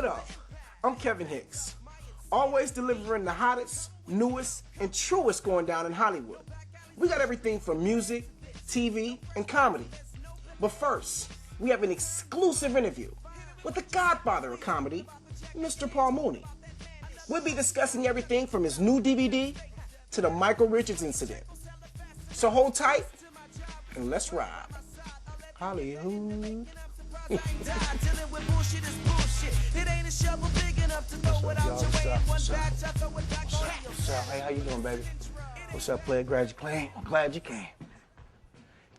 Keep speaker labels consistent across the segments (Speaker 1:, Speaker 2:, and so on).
Speaker 1: What up? I'm Kevin Hicks, always delivering the hottest, newest, and truest going down in Hollywood. We got everything from music, TV, and comedy. But first, we have an exclusive interview with the godfather of comedy, Mr. Paul Mooney. We'll be discussing everything from his new DVD to the Michael Richards incident. So hold tight and let's ride. HollyHood. Hey, how you doing, baby? What's up, player? Glad you came. I'm glad you came.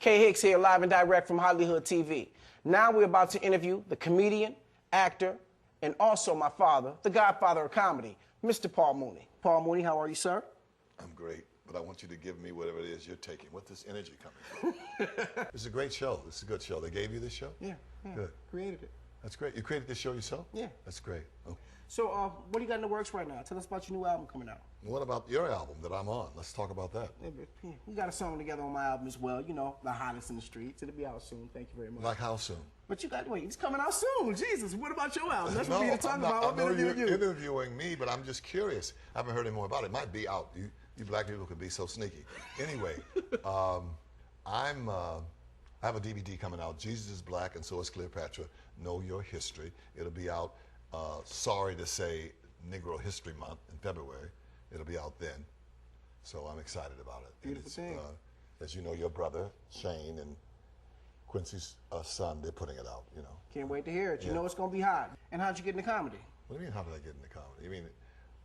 Speaker 1: Kev Hicks here, live and direct from HollyHood TV. Now we're about to interview the comedian, actor, and also my father, the godfather of comedy, Mr. Paul Mooney. Paul Mooney, how are you, sir?
Speaker 2: I'm great, but I want you to give me whatever it is you're taking. What's this energy coming from? This is a great show. This is a good show. They gave you this show?
Speaker 1: Yeah.
Speaker 2: Good.
Speaker 1: Created it.
Speaker 2: That's great. You created this show yourself?
Speaker 1: Yeah.
Speaker 2: That's great. Oh.
Speaker 1: So, what do you got in the works right now? Tell us about your new album coming out.
Speaker 2: What about your album that I'm on? Let's talk about that.
Speaker 1: Yeah, we got a song together on my album as well. You know, the hottest in the streets. It'll be out soon. Thank you very much.
Speaker 2: Like how soon?
Speaker 1: But you got, wait, it's coming out soon. Jesus, what about your album? That's what we're talking about.
Speaker 2: I know you're interviewing me, but I'm just curious. I haven't heard any more about it. It might be out. You black people could be so sneaky. Anyway, I have a DVD coming out. Jesus is Black and So is Cleopatra. Know Your History. It'll be out, sorry to say, Negro History Month in February. It'll be out then. So I'm excited about it.
Speaker 1: Beautiful thing.
Speaker 2: As you know, your brother, Shane, and Quincy's son, they're putting it out, you know.
Speaker 1: Can't wait to hear it.
Speaker 2: Yeah.
Speaker 1: You know it's going to be hot. And how'd you get into comedy?
Speaker 2: What do you mean, how did I get into comedy? You mean,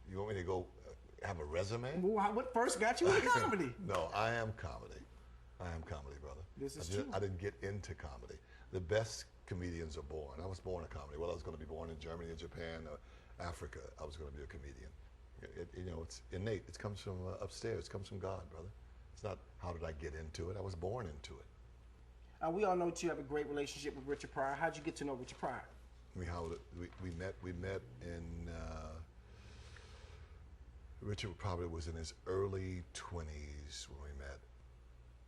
Speaker 2: you want me to go have a resume?
Speaker 1: Well, what first got you into comedy?
Speaker 2: No, I am comedy. I am comedy, brother.
Speaker 1: This is true.
Speaker 2: I didn't get into comedy. The best comedians are born. I was born a comedy. Well, I was going to be born in Germany or Japan or Africa. I was going to be a comedian. You know, it's innate. It comes from upstairs. It comes from God, brother. It's not how did I get into it. I was born into it.
Speaker 1: We all know that you have a great relationship with Richard Pryor. How'd you get to know Richard Pryor?
Speaker 2: We met in, Richard probably was in his early 20s when we met.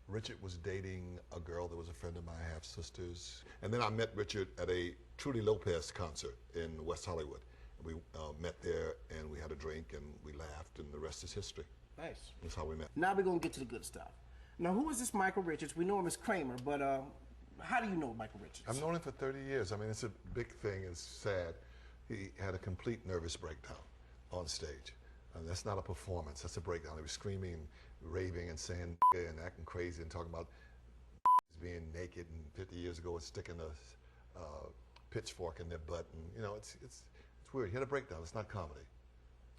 Speaker 2: Richard was dating a girl that was a friend of my half-sisters. And then I met Richard at a Trudy Lopez concert in West Hollywood. We met there and we had a drink and we laughed and the rest is history.
Speaker 1: Nice.
Speaker 2: That's how we met.
Speaker 1: Now we're going to get to the good stuff. Now, who is this Michael Richards? We know him as Kramer, but how do you know Michael Richards?
Speaker 2: I've known him for 30 years. I mean, it's a big thing. It's sad. He had a complete nervous breakdown on stage. And that's not a performance. That's a breakdown. He was screaming, raving, and saying and acting crazy and talking about being naked and 50 years ago and sticking a pitchfork in their butt. And, you know, it's weird. He had a breakdown. It's not comedy.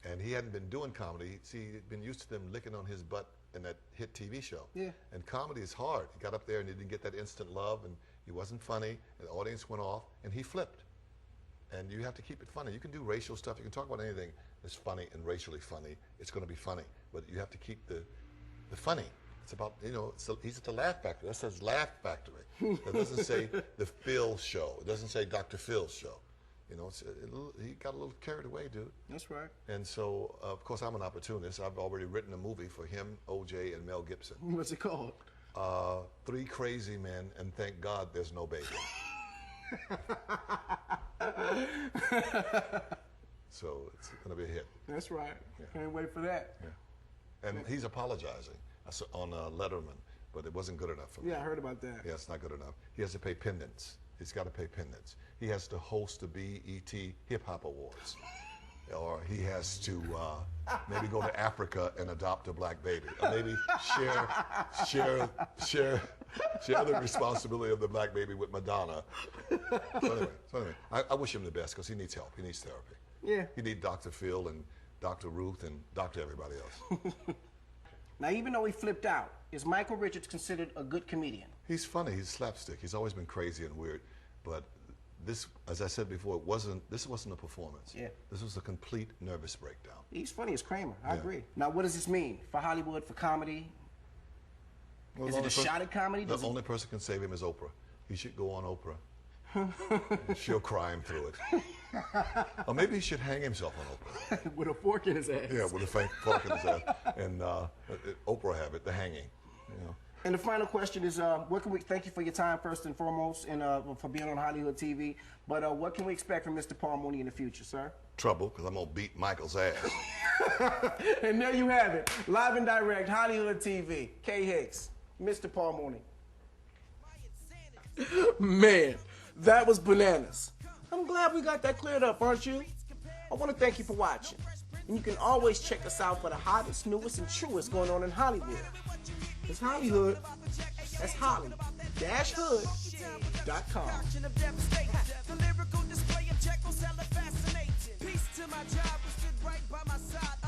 Speaker 2: And he hadn't been doing comedy. See, he'd been used to them licking on his butt in that hit TV show. Yeah. And comedy is hard. He got up there and he didn't get that instant love and he wasn't funny and the audience went off and he flipped. And you have to keep it funny. You can do racial stuff. You can talk about anything that's funny and racially funny. It's going to be funny. But you have to keep the funny. It's about, you know, he's at the Laugh Factory. That says Laugh Factory. It doesn't say the Phil Show. It doesn't say Dr. Phil's show. You know, he got a little carried away, dude.
Speaker 1: That's right.
Speaker 2: And so, of course, I'm an opportunist. I've already written a movie for him, OJ, and Mel Gibson.
Speaker 1: What's it called?
Speaker 2: 3 Crazy Men, and thank God there's no baby. So it's going to be a hit.
Speaker 1: That's right. Yeah. Can't wait for that.
Speaker 2: Yeah. And he's apologizing on Letterman, but it wasn't good enough for me.
Speaker 1: Yeah, I heard about that.
Speaker 2: Yeah, it's not good enough. He has to pay pendants. He's got to pay pendants. He has to host the BET Hip Hop Awards. Or he has to maybe go to Africa and adopt a black baby. Or maybe share the responsibility of the black baby with Madonna. So anyway, I wish him the best because he needs help. He needs therapy.
Speaker 1: Yeah.
Speaker 2: He needs Dr. Phil and Dr. Ruth and Dr. everybody else.
Speaker 1: Now, even though he flipped out, is Michael Richards considered a good comedian?
Speaker 2: He's funny. He's slapstick. He's always been crazy and weird. But this, as I said before, this wasn't a performance. Yeah. This was a complete nervous breakdown.
Speaker 1: He's funny as Kramer. I agree. Now, what does this mean for Hollywood, for comedy? Well, is it a shot at comedy?
Speaker 2: The only person who can save him is Oprah. He should go on Oprah. She'll cry him through it. Or maybe he should hang himself on Oprah.
Speaker 1: With a fork in his ass.
Speaker 2: Yeah, with a fork in his ass. And Oprah have it, the hanging. You know.
Speaker 1: And the final question is, what can we? Thank you for your time first and foremost, and for being on HollyHood TV. But what can we expect from Mr. Paul Mooney in the future, sir?
Speaker 2: Trouble, because I'm gonna beat Michael's ass.
Speaker 1: And there you have it, live and direct, HollyHood TV. Kev Hicks, Mr. Paul Mooney. Man, that was bananas. I'm glad we got that cleared up, aren't you? I want to thank you for watching. And you can always check us out for the hottest, newest, and truest going on in Hollywood. It's HollyHood. That's Holly-Hood.com. Peace to my job, who stood right by my side.